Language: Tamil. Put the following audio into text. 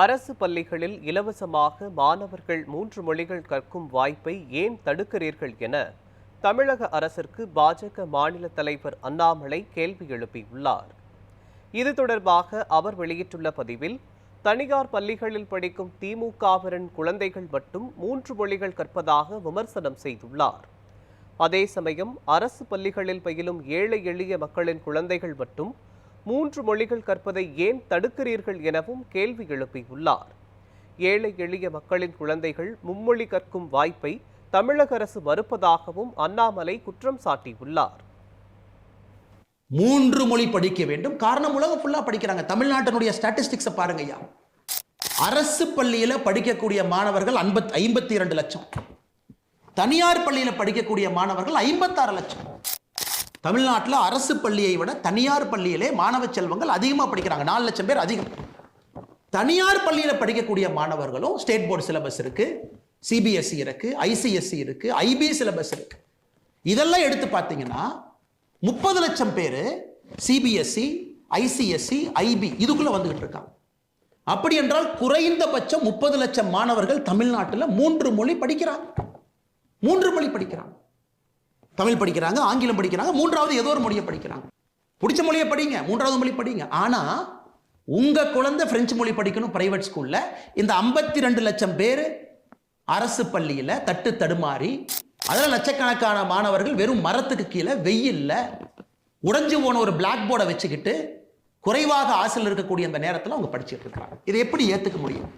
அரசு பள்ளிகளில் இலவசமாக மாணவர்கள் 3 மொழிகள் கற்கும் வாய்ப்பை ஏன் தடுக்கிறீர்கள் என தமிழக அரசிற்கு பாஜக மாநில தலைவர் அண்ணாமலை கேள்வி எழுப்பியுள்ளார். இது தொடர்பாக அவர் வெளியிட்டுள்ள பதிவில், தனியார் பள்ளிகளில் படிக்கும் திமுகவினரின் குழந்தைகள் மட்டும் 3 மொழிகள் கற்பதாக விமர்சனம் செய்துள்ளார். அதே சமயம் அரசு பள்ளிகளில் பயிலும் ஏழை எளிய மக்களின் குழந்தைகள் மட்டும் 3 மொழிகள் கற்பதை ஏன் தடுக்கிறீர்கள் எனவும் கேள்வி எழுப்பியுள்ளார். ஏழை எளிய மக்களின் குழந்தைகள் மும்மொழி கற்கும் வாய்ப்பை தமிழக அரசு மறுப்பதாகவும் அண்ணாமலை குற்றம் சாட்டியுள்ளார். 3 மொழி படிக்க வேண்டும். காரணம் உலகம் ஃபுல்லா படிக்கிறாங்க. தமிழ்நாட்டினுடைய ஸ்டாட்டிஸ்டிக்ஸை பாருங்க ஐயா. அரசு பள்ளியில படிக்கக்கூடிய மாணவர்கள் 52 லட்சம், தனியார் பள்ளியில படிக்கக்கூடிய மாணவர்கள் 56 லட்சம். தமிழ்நாட்டில் அரசு பள்ளியை விட தனியார் பள்ளியிலே மாணவ செல்வங்கள் அதிகமாக படிக்கிறாங்க. 4 லட்சம் பேர் அதிகம். தனியார் பள்ளியில் படிக்கக்கூடிய மாணவர்களும் ஸ்டேட் போர்டு சிலபஸ் இருக்கு, சிபிஎஸ்இ இருக்கு, ஐசிஎஸ்இ இருக்கு, ஐபி சிலபஸ் இருக்கு. இதெல்லாம் எடுத்து பார்த்தீங்கன்னா 30 லட்சம் பேர் சிபிஎஸ்இ, ஐசிஎஸ்இ, ஐபி இதுக்குள்ள வந்துகிட்டு இருக்காங்க. அப்படி என்றால் குறைந்தபட்சம் 30 லட்சம் மாணவர்கள் தமிழ்நாட்டில் 3 மொழி படிக்கிறாங்க. 3 மொழி படிக்கிறாங்க. தமிழ் படிக்கிறாங்க, ஆங்கிலம் படிக்கிறாங்க, 3வது ஏதோ ஒரு மொழியை படிக்கிறாங்க. பிடிச்ச மொழியை படிங்க, 3வது மொழி படிங்க. ஆனா உங்க குழந்தை பிரெஞ்சு மொழி படிக்கணும் பிரைவேட் ஸ்கூல்ல. இந்த 52 லட்சம் பேர் அரசு பள்ளியில தட்டு தடுமாறி, அதில் லட்சக்கணக்கான மாணவர்கள் வெறும் மரத்துக்கு கீழே வெயில்ல உடைஞ்சு போன ஒரு பிளாக் போர்டை வச்சுக்கிட்டு குறைவாக ஆசையில் இருக்கக்கூடிய அந்த நேரத்தில் அவங்க படிச்சுட்டு இருக்காங்க. இதை எப்படி ஏத்துக்க முடியும்?